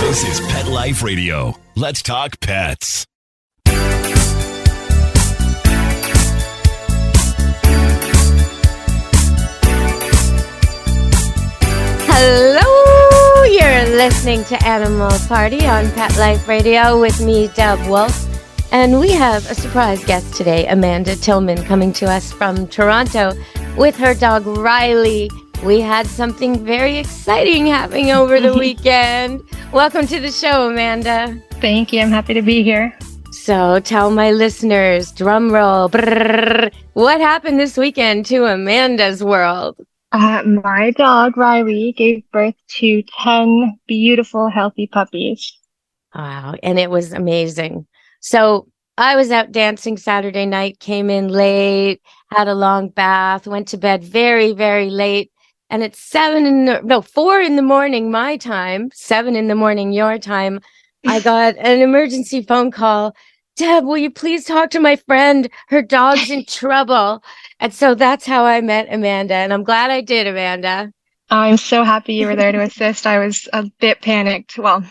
This is Pet Life Radio. Let's talk pets. Hello, you're listening to Animal Party on Pet Life Radio with me, Deb Wolf. And we have a surprise guest today, Amanda Tillman, coming to us from Toronto with her dog, Riley. We had something very exciting happening over the weekend. Welcome to the show, Amanda. Thank you. I'm happy to be here. So tell my listeners, drum roll, brrr, what happened this weekend to Amanda's world? My dog, Riley, gave birth to 10 beautiful, healthy puppies. Wow. And it was amazing. So I was out dancing Saturday night, came in late, had a long bath, went to bed very, very late. And it's 4 in the morning, my time, 7 in the morning, your time. I got an emergency phone call. Deb, will you please talk to my friend? Her dog's in trouble. And so that's how I met Amanda. And I'm glad I did, Amanda. I'm so happy you were there to assist. I was a bit panicked. Well,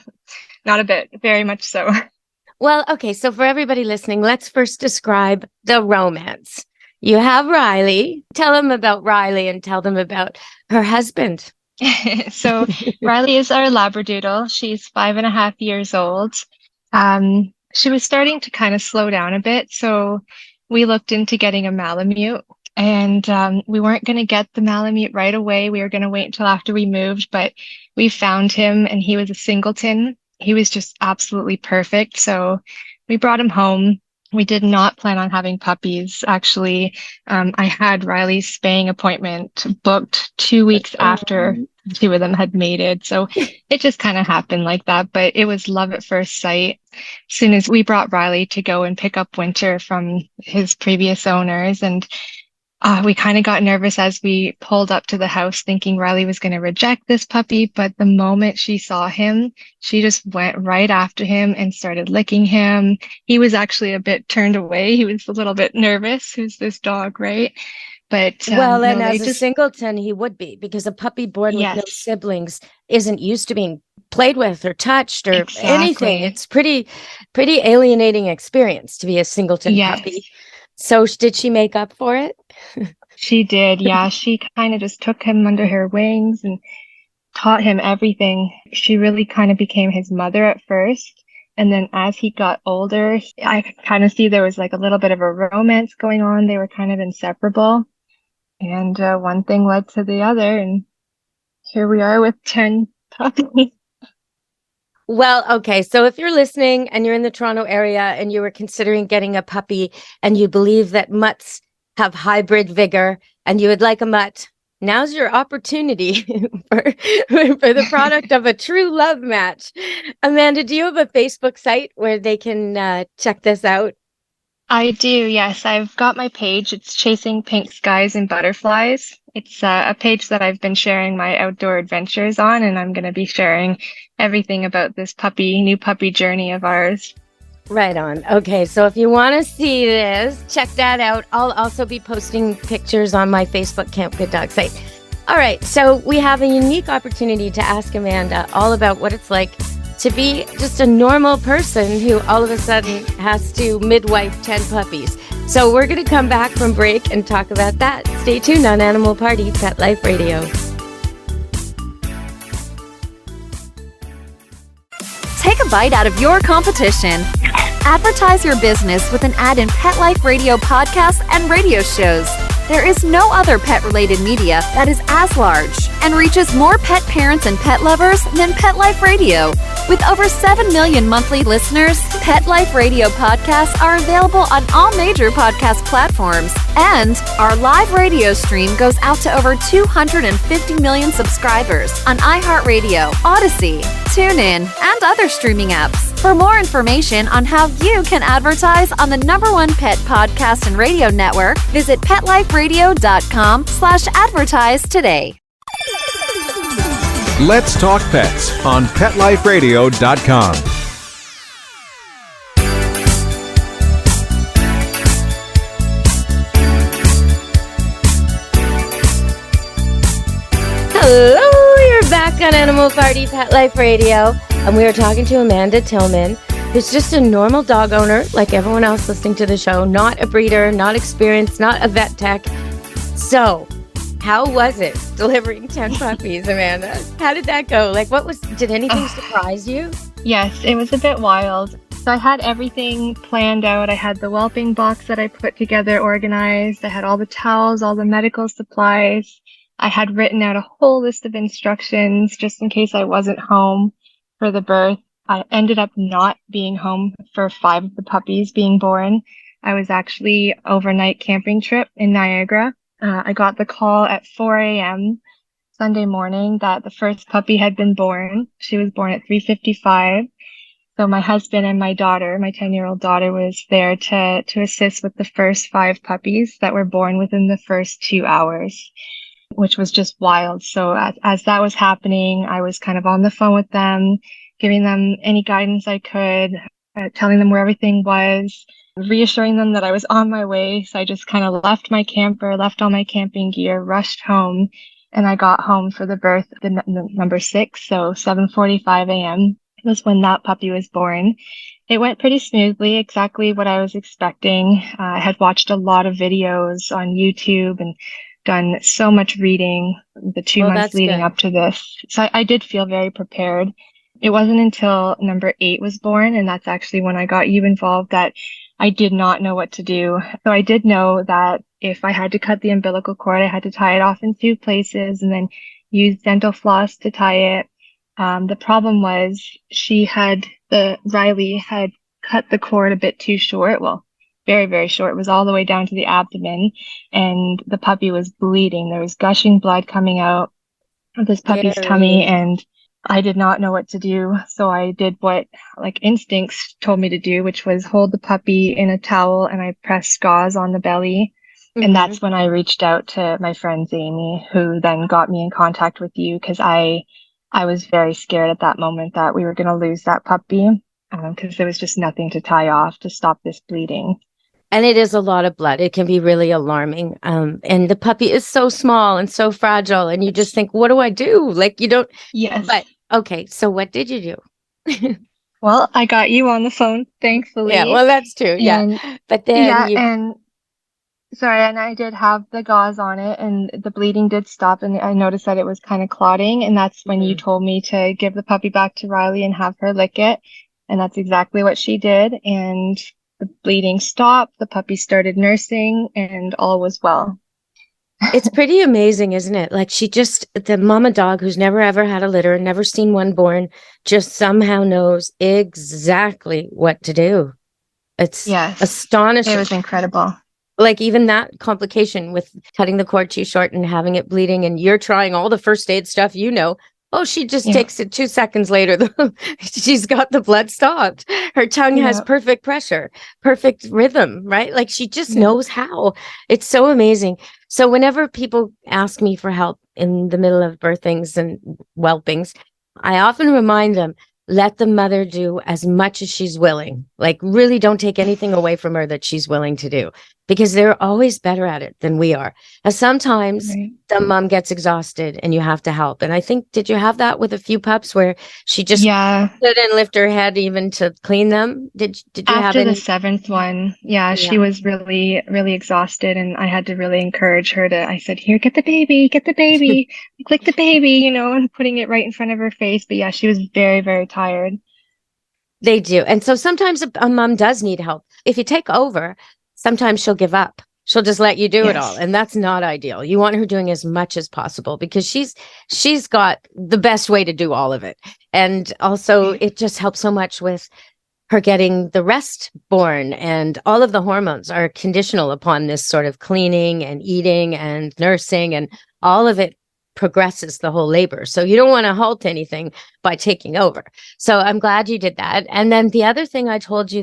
not a bit, very much so. Well, okay. So for everybody listening, let's first describe the romance. You have Riley. Tell them about Riley and tell them about her husband. So Riley is our Labradoodle. She's 5.5 years old. She was starting to kind of slow down a bit. So we looked into getting a Malamute, and we weren't going to get the Malamute right away. We were going to wait until after we moved, but we found him and he was a singleton. He was just absolutely perfect. So we brought him home. We did not plan on having puppies. Actually, I had Riley's spaying appointment booked 2 weeks after the two of them had mated. So it just kind of happened like that. But it was love at first sight. As soon as we brought Riley to go and pick up Winter from his previous owners, and we kind of got nervous as we pulled up to the house thinking Riley was going to reject this puppy. But the moment she saw him, she just went right after him and started licking him. He was actually a bit turned away. He was a little bit nervous. Who's this dog, right? But and as a singleton, he would be, because a puppy born with no siblings isn't used to being played with or touched or anything. It's pretty alienating experience to be a singleton puppy. So did she make up for it? She did, yeah. She kind of just took him under her wings and taught him everything. She really kind of became his mother at first. And then as he got older, I kind of see there was like a little bit of a romance going on. They were kind of inseparable. And one thing led to the other. And here we are with 10 puppies. Well, okay. So if you're listening and you're in the Toronto area and you were considering getting a puppy and you believe that mutts have hybrid vigor and you would like a mutt, now's your opportunity for the product of a true love match. Amanda, do you have a Facebook site where they can check this out? I do, yes. I've got my page. It's Chasing Pink Skies and Butterflies. It's a page that I've been sharing my outdoor adventures on, and I'm going to be sharing everything about this new puppy journey of ours. Right on. Okay, so if you want to see this, check that out. I'll also be posting pictures on my Facebook Camp Good Dog site. All right, so we have a unique opportunity to ask Amanda all about what it's like to be just a normal person who all of a sudden has to midwife 10 puppies. So we're going to come back from break and talk about that. Stay tuned on Animal Party, Pet Life Radio. Take a bite out of your competition. Advertise your business with an ad in Pet Life Radio podcasts and radio shows. There is no other pet-related media that is as large and reaches more pet parents and pet lovers than Pet Life Radio. With over 7 million monthly listeners, Pet Life Radio podcasts are available on all major podcast platforms. And our live radio stream goes out to over 250 million subscribers on iHeartRadio, Odyssey, TuneIn, and other streaming apps. For more information on how you can advertise on the #1 pet podcast and radio network, visit PetLifeRadio.com/advertise today. Let's Talk Pets on PetLifeRadio.com. Hello, you're back on Animal Party Pet Life Radio. And we were talking to Amanda Tillman, who's just a normal dog owner, like everyone else listening to the show, not a breeder, not experienced, not a vet tech. So, how was it delivering 10 puppies, Amanda? How did that go? Like, did anything surprise you? Yes, it was a bit wild. So I had everything planned out. I had the whelping box that I put together organized. I had all the towels, all the medical supplies. I had written out a whole list of instructions just in case I wasn't home for the birth. I ended up not being home for 5 of the puppies being born. I was actually overnight camping trip in Niagara. I got the call at 4 a.m. Sunday morning that the first puppy had been born. She was born at 3:55. So my husband and my daughter, my 10-year-old daughter, was there to assist with the first 5 puppies that were born within the first 2 hours, which was just wild. So as that was happening, I was kind of on the phone with them, giving them any guidance I could, telling them where everything was, reassuring them that I was on my way. So I just kind of left my camper, left all my camping gear, rushed home, and I got home for the birth of the number 6. So 7:45 a.m. was when that puppy was born. It went pretty smoothly, exactly what I was expecting. I had watched a lot of videos on YouTube and done so much reading the 2 months leading up to this. So I did feel very prepared. It wasn't until number 8 was born, and that's actually when I got you involved, that I did not know what to do. So I did know that if I had to cut the umbilical cord, I had to tie it off in 2 places and then use dental floss to tie it. The problem was Riley had cut the cord a bit too short. Well, very, very short. It was all the way down to the abdomen, and the puppy was bleeding. There was gushing blood coming out of this puppy's tummy, and I did not know what to do. So I did what instincts told me to do, which was hold the puppy in a towel, and I pressed gauze on the belly. Mm-hmm. And that's when I reached out to my friend Amy, who then got me in contact with you, because I was very scared at that moment that we were going to lose that puppy, because there was just nothing to tie off to stop this bleeding. And it is a lot of blood. It can be really alarming. And the puppy is so small and so fragile. And you just think, what do I do? Like, you don't. Yes. But okay. So what did you do? Well, I got you on the phone, thankfully. Yeah, well, that's true. Yeah. But then and I did have the gauze on it, and the bleeding did stop, and I noticed that it was kind of clotting, and that's when you told me to give the puppy back to Riley and have her lick it, and that's exactly what she did, and the bleeding stopped, the puppy started nursing, and all was well. It's pretty amazing, isn't it? Like, the mama dog who's never ever had a litter, never seen one born, just somehow knows exactly what to do. It's astonishing. It was incredible. Like, even that complication with cutting the cord too short and having it bleeding, and you're trying all the first aid stuff, she just takes it 2 seconds later. She's got the blood stopped. Her tongue has perfect pressure, perfect rhythm, right? Like, she just knows how. It's so amazing. So whenever people ask me for help in the middle of birthings and whelpings, I often remind them, let the mother do as much as she's willing. Like, really don't take anything away from her that she's willing to do, because they're always better at it than we are. And sometimes the mom gets exhausted and you have to help. And I think, did you have that with a few pups where she just couldn't lift her head even to clean them? Did you have After the 7th one, she was really, really exhausted, and I had to really encourage her I said, here, get the baby, click the baby, and putting it right in front of her face. But she was very, very tired. They do. And so sometimes a mom does need help. If you take over, sometimes she'll give up. She'll just let you do it all. And that's not ideal. You want her doing as much as possible, because she's got the best way to do all of it. And also it just helps so much with her getting the rest born, and all of the hormones are conditional upon this sort of cleaning and eating and nursing, and all of it progresses the whole labor. So you don't want to halt anything by taking over. So I'm glad you did that. And then the other thing I told you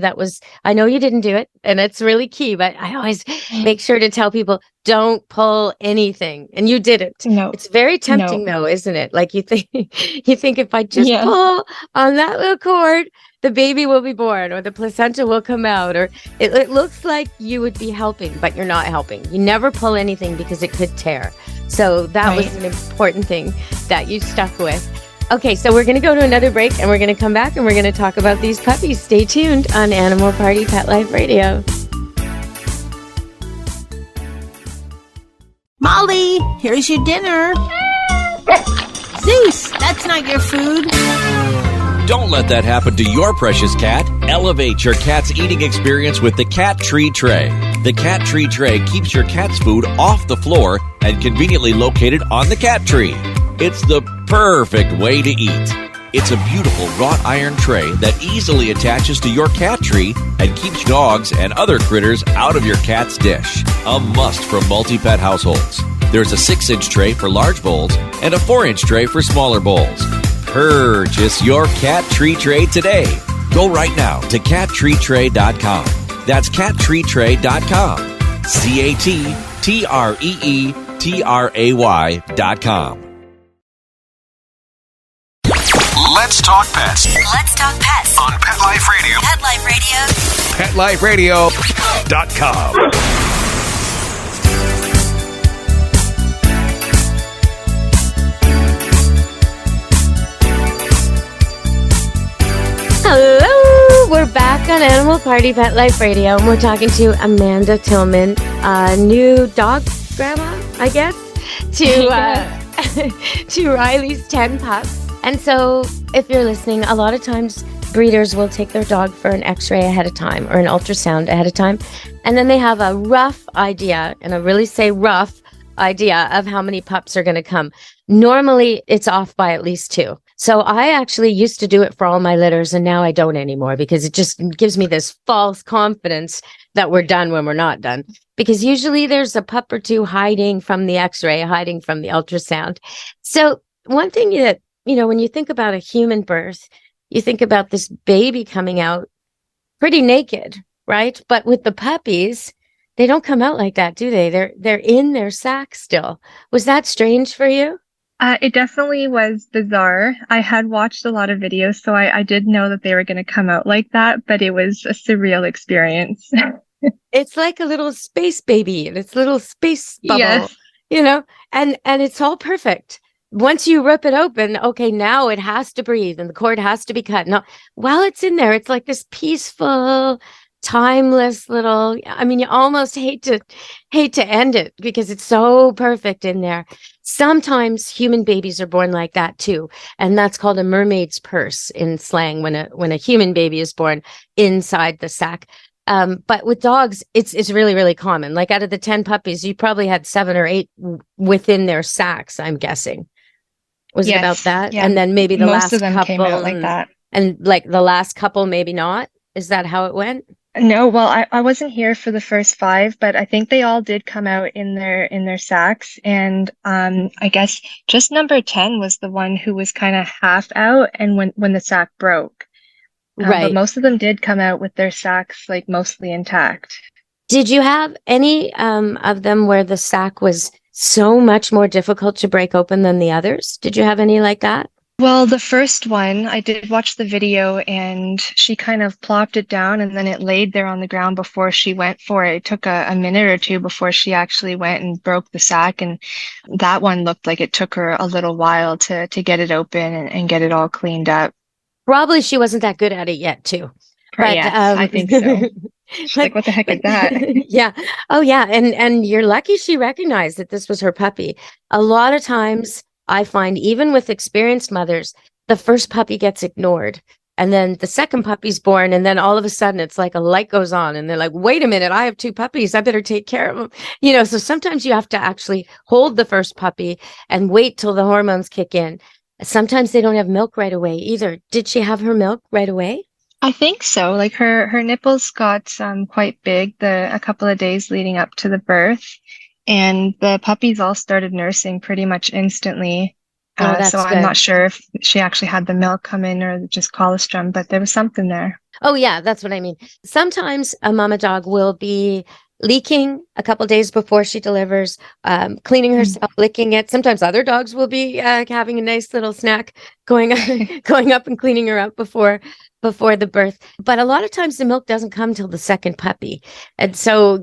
I know you didn't do it, and it's really key, but I always make sure to tell people, don't pull anything. And you didn't. No. It's very tempting though, isn't it? Like, you think if I just pull on that little cord, the baby will be born, or the placenta will come out, or it looks like you would be helping, but you're not helping. You never pull anything because it could tear. So that was an important thing that you stuck with. Okay, so we're going to go to another break and we're going to come back and we're going to talk about these puppies. Stay tuned on Animal Party Pet Life Radio. Molly, here's your dinner. Zeus, that's not your food. Don't let that happen to your precious cat. Elevate your cat's eating experience with the Cat Tree Tray. The Cat Tree Tray keeps your cat's food off the floor and conveniently located on the cat tree. It's the perfect way to eat. It's a beautiful wrought iron tray that easily attaches to your cat tree and keeps dogs and other critters out of your cat's dish. A must for multi-pet households. There's a 6-inch tray for large bowls and a 4-inch tray for smaller bowls. Purchase your Cat Tree Tray today. Go right now to cattreetray.com. That's cattreetray.com. cattreetray.com. Let's talk pets Let's talk pets on Pet Life Radio. Pet Life Radio. PetLifeRadio.com. Hello, we're back on Animal Party Pet Life Radio, and we're talking to Amanda Tillman, new dog grandma, I guess, to Riley's 10 pups. And so, if you're listening, a lot of times breeders will take their dog for an x-ray ahead of time or an ultrasound ahead of time, and then they have a rough idea, and I really say rough idea, of how many pups are going to come. Normally, it's off by at least 2. So I actually used to do it for all my litters, and now I don't anymore because it just gives me this false confidence that we're done when we're not done. Because usually there's a pup or 2 hiding from the x-ray, hiding from the ultrasound. So one thing that, when you think about a human birth, you think about this baby coming out pretty naked, right? But with the puppies, they don't come out like that, do they? They're in their sack still. Was that strange for you? It definitely was bizarre. I had watched a lot of videos, so I did know that they were going to come out like that, but it was a surreal experience. It's like a little space baby and it's a little space bubble, Yes. and it's all perfect. Once you rip it open, okay, now it has to breathe and the cord has to be cut. Now, while it's in there, it's like this peaceful, timeless little, you almost hate to end it because it's so perfect in there. Sometimes human babies are born like that too, and that's called a mermaid's purse in slang when a human baby is born inside the sack. But with dogs, it's really, really common. Like out of the 10 puppies, you probably had 7 or 8 within their sacks, I'm guessing. Was it about that? Yeah. And then maybe the Most last of them couple came out like that. And like the last couple, maybe not. Is that how it went? No, well, I wasn't here for the first 5, but I think they all did come out in their sacks. And I guess just number 10 was the one who was kind of half out, and when the sack broke. Right. But most of them did come out with their sacks like mostly intact. Did you have any of them where the sack was so much more difficult to break open than the others? Did you have any like that? Well, the first one, I did watch the video, and she kind of plopped it down and then it laid there on the ground before she went for it. It took a minute or 2 before she actually went and broke the sack. And that one looked like it took her a little while to get it open and get it all cleaned up. Probably she wasn't that good at it yet too. But, Yes, I think so. She's like, what the heck is that? Yeah. Oh, yeah. And you're lucky she recognized that this was her puppy. A lot of times I find, even with experienced mothers, the first puppy gets ignored. And then the second puppy's born. And then all of a sudden it's like a light goes on and they're like, wait a minute, I have 2 puppies. I better take care of them. So sometimes you have to actually hold the first puppy and wait till the hormones kick in. Sometimes they don't have milk right away either. Did she have her milk right away? I think so. Like her nipples got quite big a couple of days leading up to the birth, and the puppies all started nursing pretty much instantly. That's so good. I'm not sure if she actually had the milk come in or just colostrum, but there was something there. Oh, yeah, that's what I mean. Sometimes a mama dog will be leaking a couple days before she delivers, cleaning herself, licking it. Sometimes other dogs will be having a nice little snack, going up and cleaning her up before before the birth. But a lot of times the milk doesn't come till the second puppy. And so,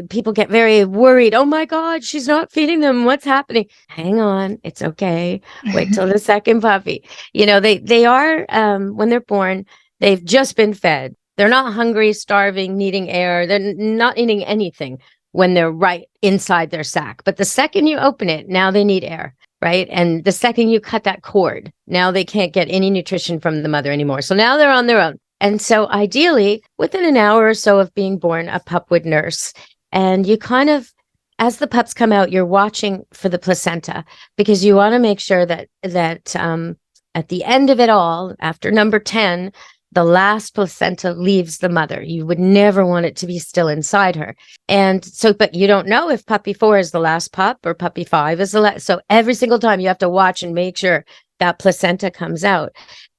people get very worried. Oh my God, she's not feeding them. What's happening? Hang on. It's okay. Wait till the second puppy. They are, when they're born, they've just been fed. They're not hungry, starving, needing air. They're not eating anything when they're right inside their sac. But the second you open it, now they need air. Right. And the second you cut that cord, now they can't get any nutrition from the mother anymore. So now they're on their own. And so ideally, within an hour or so of being born, a pup would nurse. And you kind of, as the pups come out, you're watching for the placenta, because you want to make sure that at the end of it all, after number 10, the last placenta leaves the mother. You would never want it to be still inside her. And so, but you don't know if puppy 4 is the last pup or puppy 5 is the last. So every single time you have to watch and make sure that placenta comes out.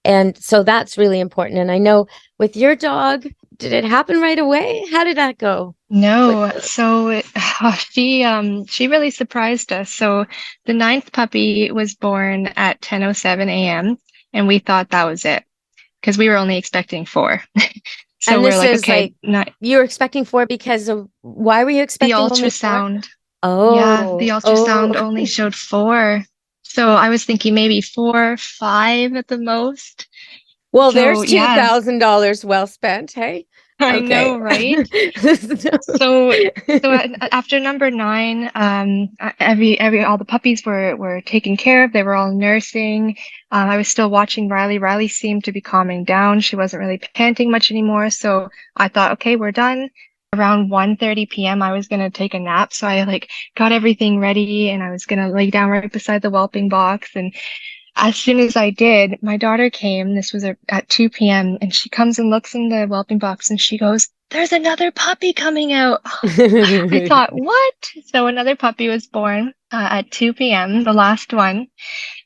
And so that's really important. And I know with your dog, did it happen right away? How did that go? No, so she really surprised us. So the 9th puppy was born at 10:07 a.m. and we thought that was it, because we were only expecting 4. So and we're this like, is okay, you were expecting 4 because of, why were you the expecting only 4? ultrasound. Oh, Yeah, the ultrasound only showed 4. So I was thinking maybe 4, 5 at the most. Well, So, there's yeah. $2,000 well spent. Hey, I know, right? So after number 9, all the puppies were taken care of. They were all nursing. I was still watching Riley. Riley seemed to be calming down. She wasn't really panting much anymore. So I thought, okay, we're done. Around 1:30 p.m., I was going to take a nap. So I got everything ready and I was going to lay down right beside the whelping box. And as soon as I did, my daughter came. This was at 2 p.m. and she comes and looks in the whelping box and she goes, "There's another puppy coming out." I thought, what? So another puppy was born at 2 p.m., the last one,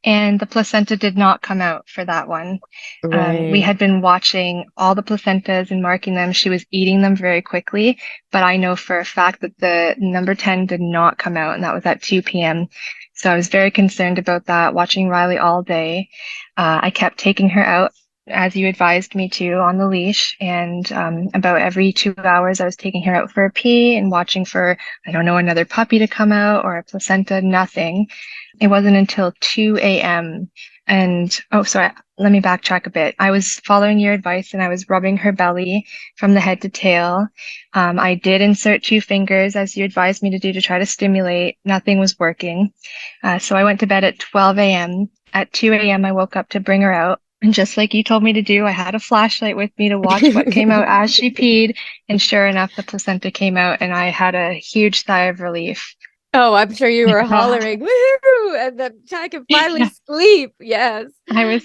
and the placenta did not come out for that one. Right. We had been watching all the placentas and marking them. She was eating them very quickly, but I know for a fact that the number 10 did not come out, and that was at 2 p.m. So I was very concerned about that, watching Riley all day. I kept taking her out, as you advised me to, on the leash. And about every 2 hours, I was taking her out for a pee and watching for, another puppy to come out or a placenta. Nothing. It wasn't until 2 a.m. And, let me backtrack a bit. I was following your advice and I was rubbing her belly from the head to tail. I did insert 2 fingers, as you advised me to do, to try to stimulate. Nothing was working. So I went to bed at 12 a.m. At 2 a.m., I woke up to bring her out. And just like you told me to do, I had a flashlight with me to watch what came out as she peed. And sure enough, the placenta came out and I had a huge sigh of relief. Oh, I'm sure you were hollering, woohoo, and then I could finally sleep. Yes. I was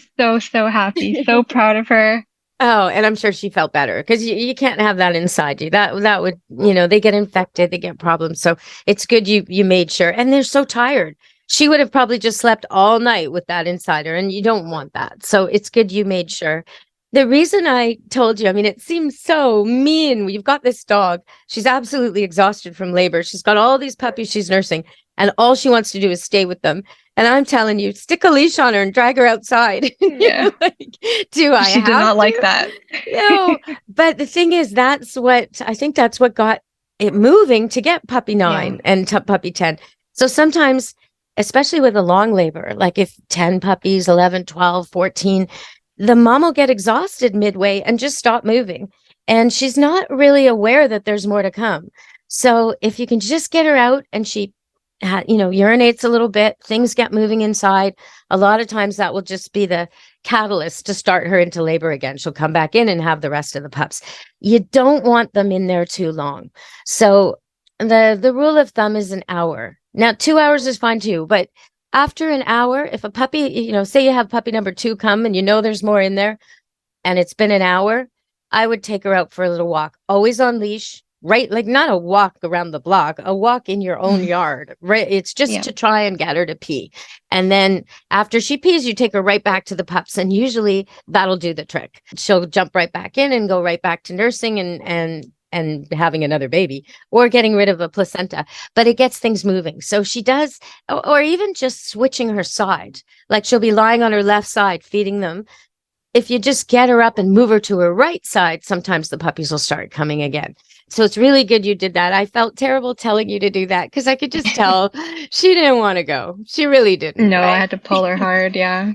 so happy, so proud of her. Oh, and I'm sure she felt better, because you can't have that inside you. That would, they get infected, they get problems. So it's good you made sure. And they're so tired. She would have probably just slept all night with that inside her, and you don't want that. So it's good you made sure. The reason I told you, it seems so mean. You've got this dog. She's absolutely exhausted from labor. She's got all these puppies she's nursing, and all she wants to do is stay with them. And I'm telling you, stick a leash on her and drag her outside. Yeah. Do I She did not like that. No. But the thing is, that's what got it moving to get puppy 9 and puppy 10. So sometimes, especially with a long labor, like if 10 puppies, 11, 12, 14, the mom will get exhausted midway and just stop moving. And she's not really aware that there's more to come. So if you can just get her out and she, urinates a little bit, things get moving inside, a lot of times that will just be the catalyst to start her into labor again. She'll come back in and have the rest of the pups. You don't want them in there too long. So the rule of thumb is an hour. Now, 2 hours is fine too, but after an hour, if a puppy, say you have puppy number 2 come and there's more in there and it's been an hour, I would take her out for a little walk, always on leash, right? Like not a walk around the block, a walk in your own yard, right? It's just to try and get her to pee. And then after she pees, you take her right back to the pups. And usually that'll do the trick. She'll jump right back in and go right back to nursing and having another baby or getting rid of a placenta, but it gets things moving. So she does, or even just switching her side, like she'll be lying on her left side, feeding them. if you just get her up and move her to her right side, sometimes the puppies will start coming again. So it's really good you did that. I felt terrible telling you to do that because I could just tell she didn't want to go. She really didn't. No, right? I had to pull her hard. Yeah.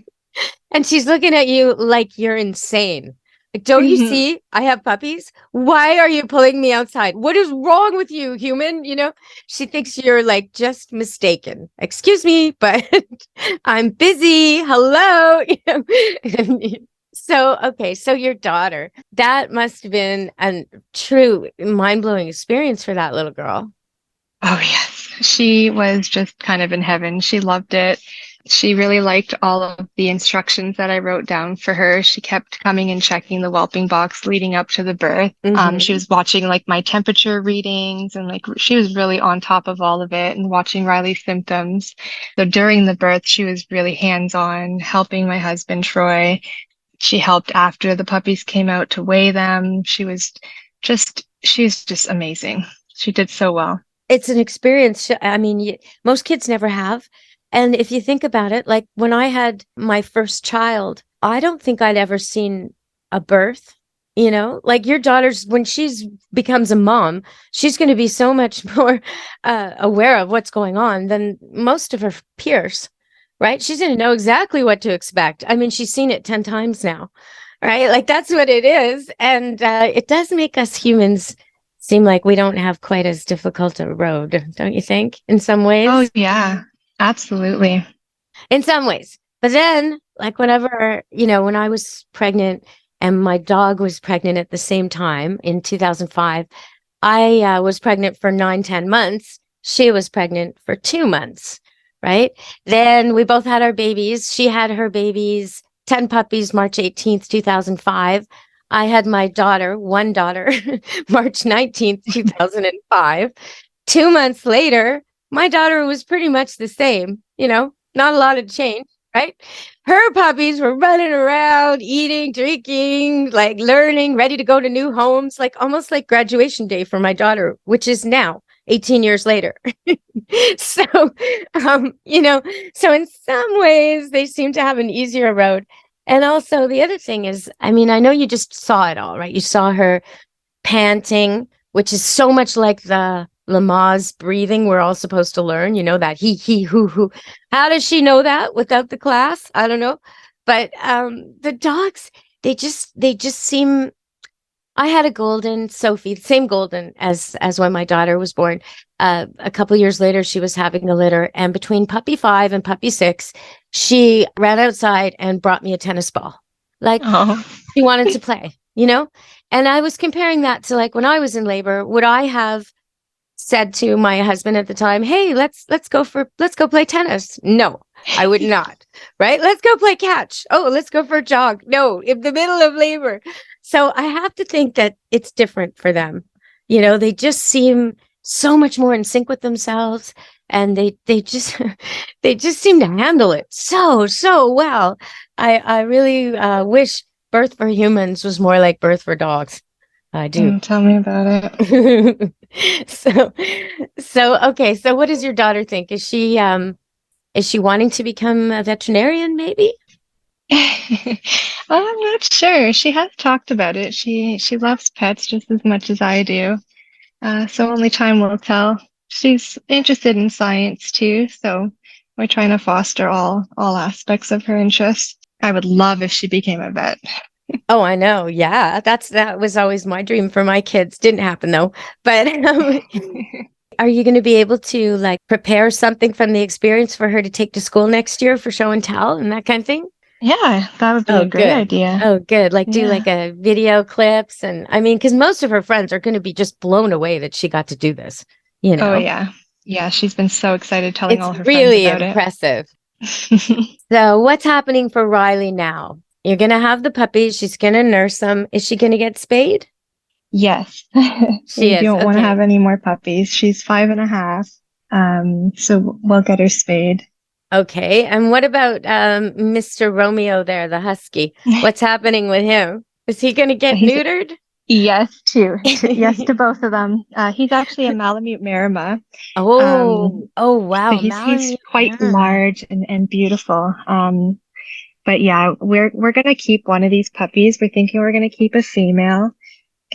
And she's looking at you like you're insane. Like, don't you see I have puppies? Why are you pulling me outside? What is wrong with you, human? You know, she thinks you're like just mistaken. Excuse me, but I'm busy. Hello. So, okay. So your daughter, that must have been a true mind-blowing experience for that little girl. Oh, yes. She was just kind of in heaven. She loved it. She really liked all of the instructions that I wrote down for her. She kept coming and checking the whelping box leading up to the birth. She was watching like my temperature readings and like she was really on top of all of it and watching Riley's symptoms. So during the birth, she was really hands-on, helping my husband, Troy. She helped after the puppies came out to weigh them. She's just amazing. She did so well. It's an experience. I mean, most kids never have. And if you think about it, like when I had my first child, I don't think I'd ever seen a birth, you know, like your daughter's, when she's becomes a mom, she's going to be so much more aware of what's going on than most of her peers, right? She's going to know exactly what to expect. I mean, she's seen it 10 times now, right? Like that's what it is. And it does make us humans seem like we don't have quite as difficult a road, don't you think, in some ways? Oh, yeah. Absolutely. In some ways. But then, like whenever, you know, when I was pregnant and my dog was pregnant at the same time in 2005, I was pregnant for 9-10 months. She was pregnant for 2 months, right? Then we both had our babies. She had her babies, 10 puppies, March 18th, 2005. I had my daughter, one daughter, March 19th, 2005. 2 months later, my daughter was pretty much the same, you know, not a lot of change, right? Her puppies were running around, eating, drinking, like learning, ready to go to new homes, like almost like graduation day for my daughter, which is now 18 years later. So, you know, so in some ways they seem to have an easier road. And also the other thing is, I mean, I know you just saw it all, right? You saw her panting, which is so much like the Lamaze breathing we're all supposed to learn, you know, that he, who. How does she know that without the class? I don't know. But the dogs, they just seem. I had a golden Sophie, same golden as when my daughter was born. A couple years later, she was having a litter, and between puppy 5 and puppy 6, she ran outside and brought me a tennis ball. Like she wanted to play, you know. And I was comparing that to like when I was in labor. Would I have said to my husband at the time, "Hey, let's go play tennis"? No, I would not. Right? Let's go play catch. Oh, let's go for a jog. No, in the middle of labor. So I have to think that it's different for them. You know, they just seem so much more in sync with themselves, and they just seem to handle it so well. I really wish birth for humans was more like birth for dogs. I do. Tell me about it. So okay. So what does your daughter think? Is she wanting to become a veterinarian? Maybe. Well, I'm not sure. She has talked about it. She loves pets just as much as I do. So only time will tell. She's interested in science too, so we're trying to foster all aspects of her interests. I would love if she became a vet. Oh, I know. Yeah, that was always my dream for my kids. Didn't happen though. But are you going to be able to like prepare something from the experience for her to take to school next year for show and tell and that kind of thing? Yeah, that would be a great idea. Oh, good. Like do like a video clips. And I mean, because most of her friends are going to be just blown away that she got to do this, you know? Oh, yeah. Yeah, she's been so excited telling all her really friends about impressive. it. So what's happening for Riley now? You're going to have the puppies. She's going to nurse them. Is she going to get spayed? Yes. She don't want to have any more puppies. She's 5.5. So we'll get her spayed. Okay. And what about Mr. Romeo there, the husky? What's happening with him? Is he going to get neutered? Yes, too. Yes to both of them. He's actually a Malamute Marama. Oh, wow. So he's quite large and beautiful. But yeah, we're gonna keep one of these puppies. We're thinking we're gonna keep a female.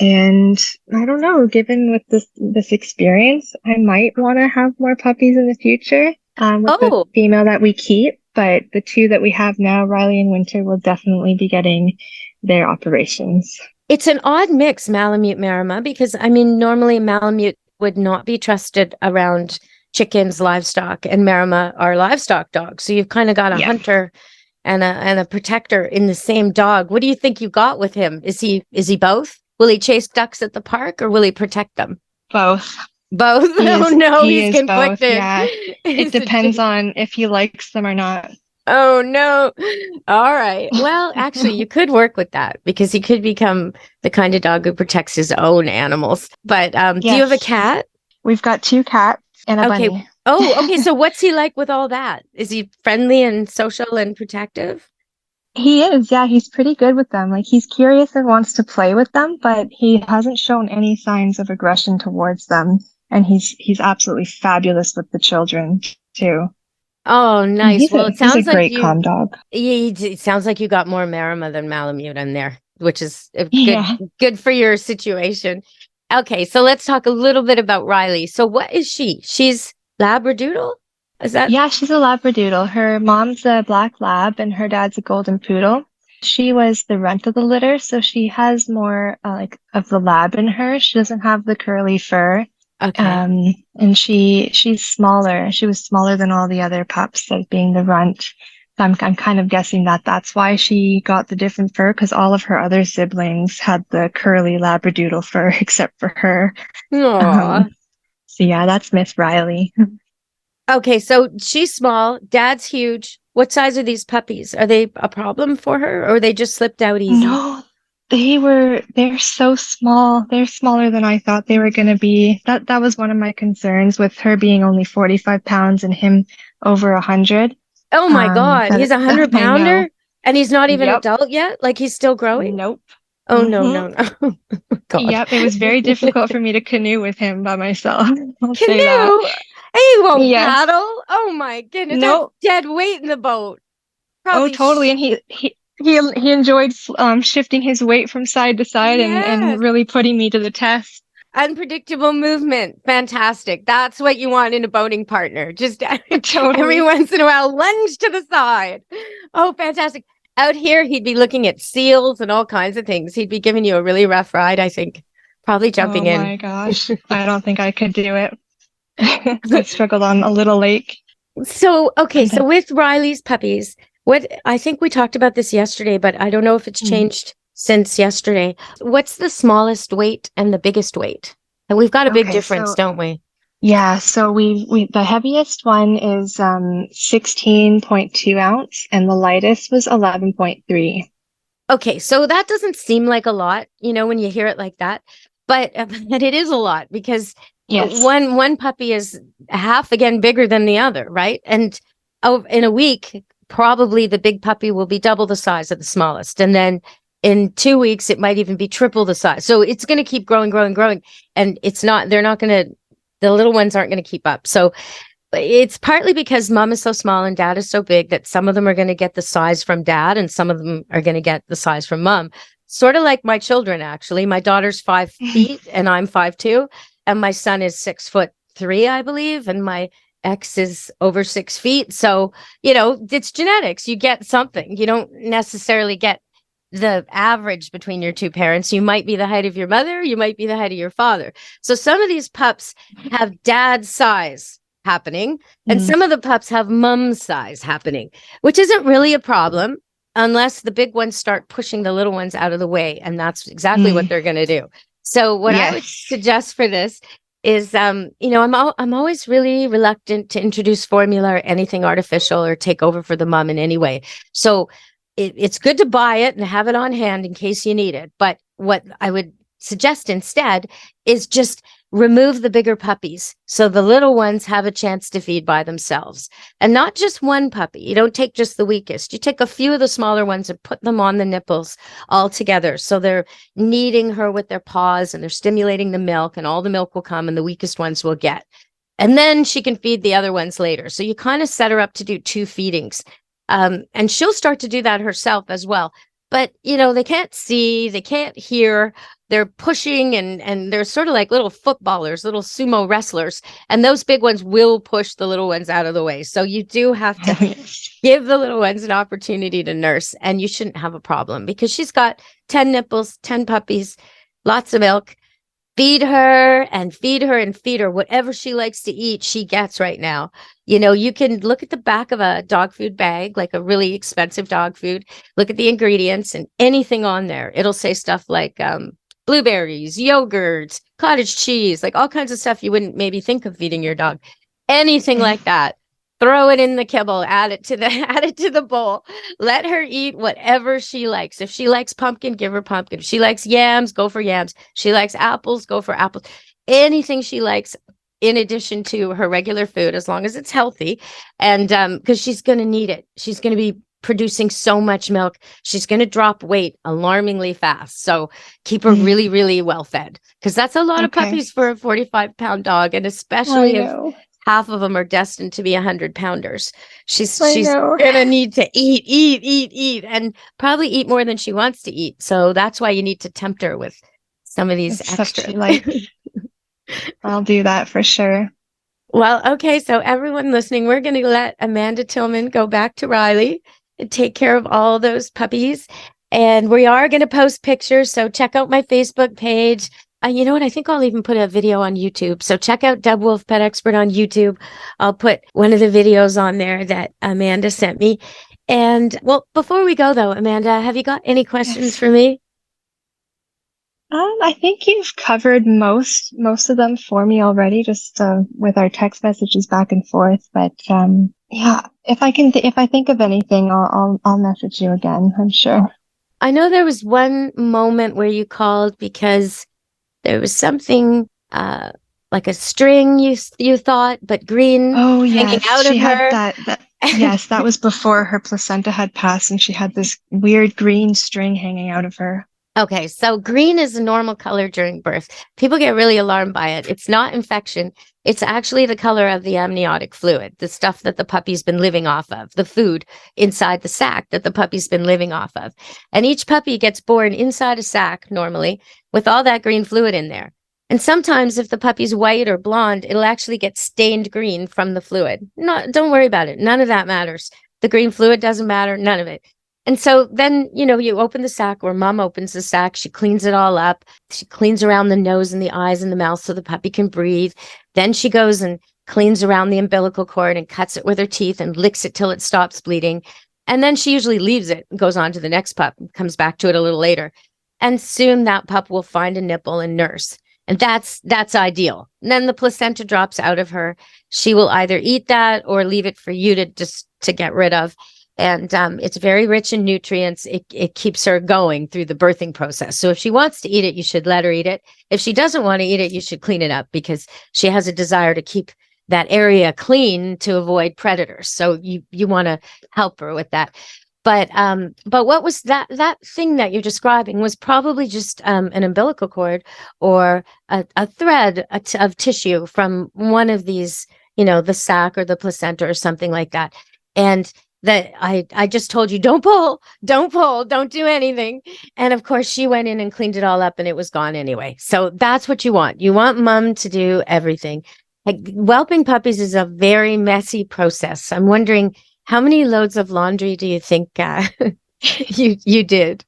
And I don't know, given with this experience, I might want to have more puppies in the future with the female that we keep. But the two that we have now, Riley and Winter, will definitely be getting their operations. It's an odd mix, Malamute Marama, because I mean, normally Malamute would not be trusted around chickens, livestock, and Marama are livestock dogs. So you've kind of got a hunter and a protector in the same dog. What do you think you got with him? Is he both? Will he chase ducks at the park or will he protect them? Both. Both? Oh no, he's conflicted. Both, yeah. It depends on if he likes them or not. Oh no. All right. Well, actually, you could work with that because he could become the kind of dog who protects his own animals. But do you have a cat? We've got 2 cats and a bunny. Oh, okay. So what's he like with all that? Is he friendly and social and protective? He is, yeah. He's pretty good with them. Like, he's curious and wants to play with them, but he hasn't shown any signs of aggression towards them. And he's absolutely fabulous with the children too. Oh, nice. He's it sounds he's a great calm dog. It sounds like you got more Marama than Malamute in there, which is good for your situation. Okay, so let's talk a little bit about Riley. So what is she? She's Labradoodle? Is that? Yeah, she's a Labradoodle. Her mom's a black lab and her dad's a golden poodle. She was the runt of the litter, so she has more like of the lab in her. She doesn't have the curly fur. Okay. And she's smaller. She was smaller than all the other pups, as being the runt. So I'm kind of guessing that's why she got the different fur, because all of her other siblings had the curly Labradoodle fur except for her. So yeah, that's Miss Riley. Okay, so she's small, dad's huge. What size are these puppies? Are they a problem for her or they just slipped out easy? No, they're so small. They're smaller than I thought they were going to be. That was one of my concerns with her being only 45 pounds and him over 100. Oh my God, he's 100-pounder and he's not even adult yet? Like he's still growing? Nope. Oh, no. God. Yep, it was very difficult for me to canoe with him by myself. I'll Canoe? say that. He won't paddle? Oh my goodness, nope. That's dead weight in the boat. Probably totally. And he enjoyed shifting his weight from side to side and really putting me to the test. Unpredictable movement. Fantastic. That's what you want in a boating partner. Just totally. Every once in a while, lunge to the side. Oh, fantastic. Out here, he'd be looking at seals and all kinds of things. He'd be giving you a really rough ride, I think. Probably jumping in. Oh my gosh. I don't think I could do it. I struggled on a little lake. So, okay. So with Riley's puppies, I think we talked about this yesterday, but I don't know if it's changed since yesterday. What's the smallest weight and the biggest weight? And we've got a big difference, don't we? Yeah. So we the heaviest one is 16.2 ounce and the lightest was 11.3. Okay. So that doesn't seem like a lot, when you hear it like that, but it is a lot because one puppy is half again bigger than the other, right? And in a week, probably the big puppy will be double the size of the smallest. And then in 2 weeks, it might even be triple the size. So it's going to keep growing. And the little ones aren't going to keep up. So it's partly because mom is so small and dad is so big that some of them are going to get the size from dad and some of them are going to get the size from mom. Sort of like my children, actually. My daughter's 5 feet and I'm 5'2". And my son is 6'3", I believe. And my ex is over 6 feet. So, it's genetics. You get something. You don't necessarily get the average between your two parents. You might be the height of your mother. You might be the height of your father. So some of these pups have dad size happening. And some of the pups have mom size happening, which isn't really a problem unless the big ones start pushing the little ones out of the way. And that's exactly what they're going to do. So what I would suggest for this is, I'm always really reluctant to introduce formula or anything artificial or take over for the mom in any way. So it's good to buy it and have it on hand in case you need it. But what I would suggest instead is just remove the bigger puppies so the little ones have a chance to feed by themselves. And not just one puppy. You don't take just the weakest. You take a few of the smaller ones and put them on the nipples all together. So they're kneading her with their paws and they're stimulating the milk and all the milk will come and the weakest ones will get. And then she can feed the other ones later. So you kind of set her up to do 2 feedings. And she'll start to do that herself as well. But, they can't see, they can't hear. They're pushing and they're sort of like little footballers, little sumo wrestlers. And those big ones will push the little ones out of the way. So you do have to give the little ones an opportunity to nurse, and you shouldn't have a problem because she's got 10 nipples, 10 puppies, lots of milk. Feed her and feed her and feed her. Whatever she likes to eat, she gets right now. You can look at the back of a dog food bag, like a really expensive dog food, look at the ingredients and anything on there. It'll say stuff like blueberries, yogurt, cottage cheese, like all kinds of stuff you wouldn't maybe think of feeding your dog. Anything like that. Throw it in the kibble, add it to the bowl. Let her eat whatever she likes. If she likes pumpkin, give her pumpkin. If she likes yams, go for yams. She likes apples, go for apples. Anything she likes in addition to her regular food, as long as it's healthy. And because she's going to need it. She's going to be producing so much milk. She's going to drop weight alarmingly fast. So keep her really, really well fed, because that's a lot of puppies for a 45-pound dog. And especially if half of them are destined to be 100-pounders. She's gonna need to eat, and probably eat more than she wants to eat. So that's why you need to tempt her with some of these extra. I'll do that for sure. Well, okay. So everyone listening, we're going to let Amanda Tillman go back to Riley and take care of all those puppies. And we are going to post pictures. So check out my Facebook page. You know what? I think I'll even put a video on YouTube. So check out Deb Wolf Pet Expert on YouTube. I'll put one of the videos on there that Amanda sent me. And well, before we go though, Amanda, have you got any questions for me? I think you've covered most of them for me already, just with our text messages back and forth. But yeah, if I think of anything, I'll message you again, I'm sure. I know there was one moment where you called because there was something like a string you thought, but green. Oh yeah, hanging out she of had her. that. Yes, that was before her placenta had passed, and she had this weird green string hanging out of her. Okay, so green is a normal color during birth. People get really alarmed by it. It's not infection. It's actually the color of the amniotic fluid, the stuff that the puppy's been living off of, the food inside the sac that the puppy's been living off of. And each puppy gets born inside a sac normally with all that green fluid in there. And sometimes if the puppy's white or blonde, it'll actually get stained green from the fluid. Don't worry about it. None of that matters. The green fluid doesn't matter. None of it. And so then, you open the sac, or mom opens the sac. She cleans it all up. She cleans around the nose and the eyes and the mouth so the puppy can breathe. Then she goes and cleans around the umbilical cord and cuts it with her teeth and licks it till it stops bleeding. And then she usually leaves it and goes on to the next pup and comes back to it a little later. And soon that pup will find a nipple and nurse. And that's ideal. And then the placenta drops out of her. She will either eat that or leave it for you to get rid of. And it's very rich in nutrients. It keeps her going through the birthing process. So if she wants to eat it, you should let her eat it. If she doesn't want to eat it, you should clean it up, because she has a desire to keep that area clean to avoid predators. So you want to help her with that. But what was that thing that you're describing was probably just an umbilical cord or a thread of tissue from one of these, the sac or the placenta or something like that. And that I just told you, don't pull, don't do anything. And of course she went in and cleaned it all up and it was gone anyway. So that's what you want. You want mom to do everything. Like, whelping puppies is a very messy process. I'm wondering, how many loads of laundry do you think you did?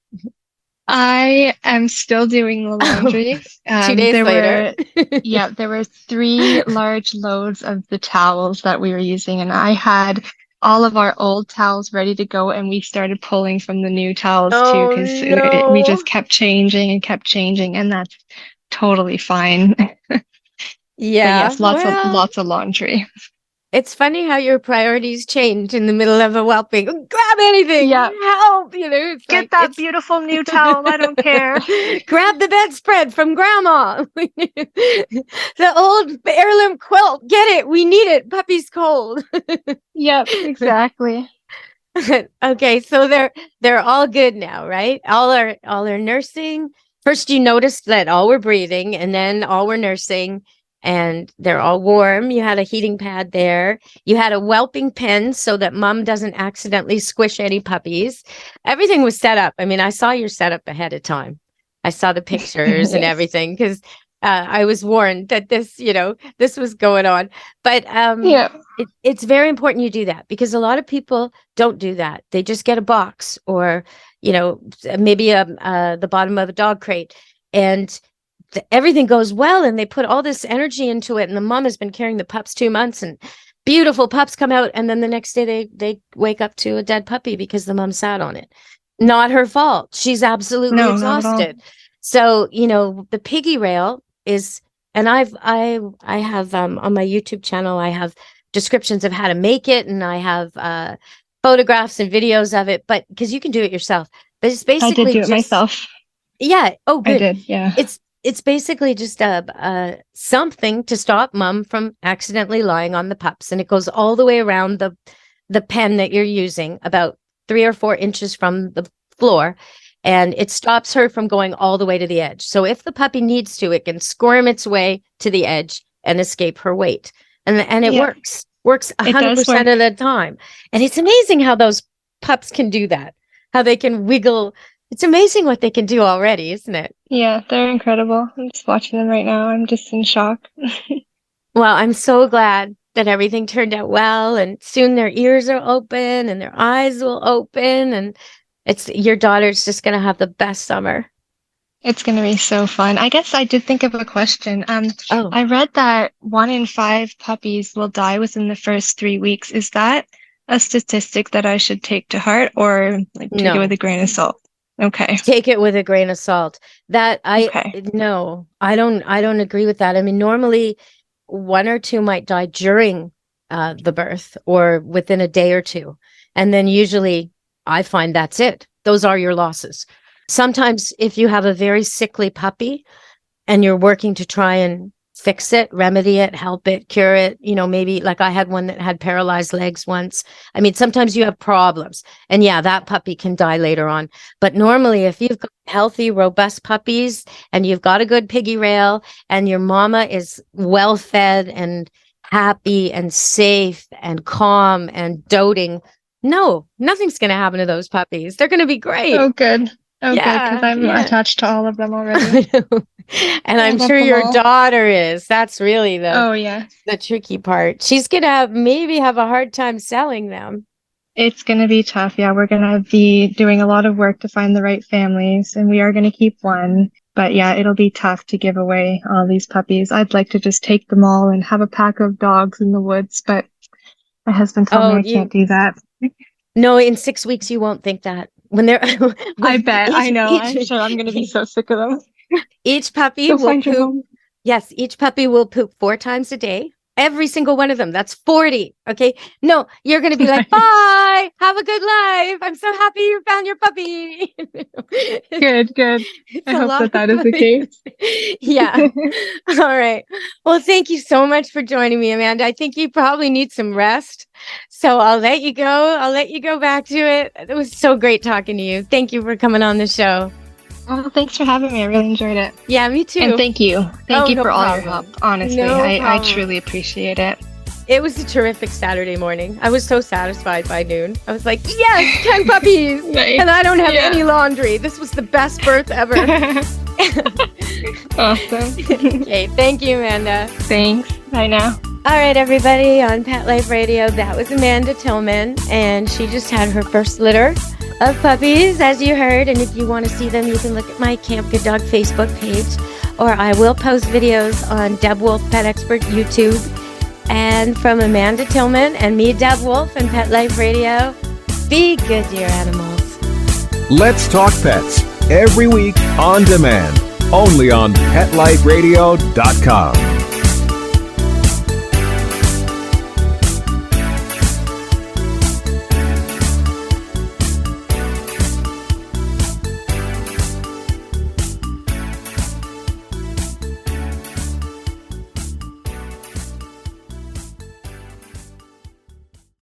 I am still doing the laundry. 2 days later. There were 3 large loads of the towels that we were using, and I had all of our old towels ready to go, and we started pulling from the new towels too, because we just kept changing, and that's totally fine. Yeah. Yes, lots of laundry. It's funny how your priorities change in the middle of a whelping. Grab anything. Yeah. Help. Get that beautiful new towel. I don't care. Grab the bedspread from grandma. The old heirloom quilt. Get it. We need it. Puppy's cold. Yep, exactly. Okay, so they're all good now, right? All are nursing. First, you noticed that all were breathing, and then all were nursing. and they're all warm. You had a heating pad there. You had a whelping pen so that mom doesn't accidentally squish any puppies. Everything was set up. I mean, I saw your setup ahead of time. I saw the pictures and everything because I was warned that this was going on. But it's very important you do that because a lot of people don't do that. They just get a box or, maybe the bottom of a dog crate, and everything goes well, and they put all this energy into it. And the mom has been carrying the pups 2 months, and beautiful pups come out. And then the next day they wake up to a dead puppy because the mom sat on it. Not her fault. She's absolutely exhausted. So, the piggy rail is, and I have on my YouTube channel, I have descriptions of how to make it, and I have photographs and videos of it, but because you can do it yourself. But it's basically I did do it myself. Yeah. Oh, good. I did. Yeah. It's basically just something to stop mom from accidentally lying on the pups, and it goes all the way around the pen that you're using, about 3 or 4 inches from the floor. And it stops her from going all the way to the edge. So if the puppy needs to, it can squirm its way to the edge and escape her weight. And it works 100% of the time. And it's amazing how those pups can do that, how they can wiggle. It's amazing what they can do already, isn't it? Yeah, they're incredible. I'm just watching them right now. I'm just in shock. Well, I'm so glad that everything turned out well. And soon their ears are open and their eyes will open. And your daughter's just going to have the best summer. It's going to be so fun. I guess I did think of a question. I read that 1 in 5 puppies will die within the first 3 weeks. Is that a statistic that I should take to heart, or take it with a grain of salt? Okay. Take it with a grain of salt. No, I don't agree with that. I mean, normally 1 or 2 might die during the birth or within a day or two. And then usually I find that's it. Those are your losses. Sometimes if you have a very sickly puppy and you're working to try and fix it, remedy it, help it, cure it, maybe like I had one that had paralyzed legs once. I mean, sometimes you have problems, and that puppy can die later on. But normally if you've got healthy, robust puppies and you've got a good piggy rail and your mama is well fed and happy and safe and calm and doting, no, nothing's going to happen to those puppies. They're going to be great. Oh, good. Oh, good, because I'm attached to all of them already. And I'm sure your daughter is. That's really the tricky part. She's going to maybe have a hard time selling them. It's going to be tough. Yeah, we're going to be doing a lot of work to find the right families, and we are going to keep one. But yeah, it'll be tough to give away all these puppies. I'd like to just take them all and have a pack of dogs in the woods, but my husband told me I can't do that. No, in 6 weeks you won't think that. When they're I bet. I know. I'm sure I'm going to be so sick of them. Each puppy will poop. Yes, each puppy will poop 4 times a day. Every single one of them. That's 40. Okay. No, you're going to be like, bye. Have a good life. I'm so happy you found your puppy. Good. I hope that is the case. Yeah. All right. Well, thank you so much for joining me, Amanda. I think you probably need some rest. So I'll let you go. I'll let you go back to it. It was so great talking to you. Thank you for coming on the show. Oh, thanks for having me. I really enjoyed it. Yeah, me too. And thank you. Thank you no for all problem. your help. Honestly, I truly appreciate it. It was a terrific Saturday morning. I was so satisfied by noon. I was like, yes, 10 puppies. Nice. And I don't have any laundry. This was the best birth ever. Awesome. Okay, thank you, Amanda. Thanks. Bye now. All right, everybody, on Pet Life Radio, that was Amanda Tillman, and she just had her first litter of puppies, as you heard. And if you want to see them, you can look at my Camp Good Dog Facebook page, or I will post videos on Deb Wolf Pet Expert YouTube. And from Amanda Tillman and me, Deb Wolf, and Pet Life Radio, be good to your animals. Let's Talk Pets, every week on demand, only on PetLifeRadio.com.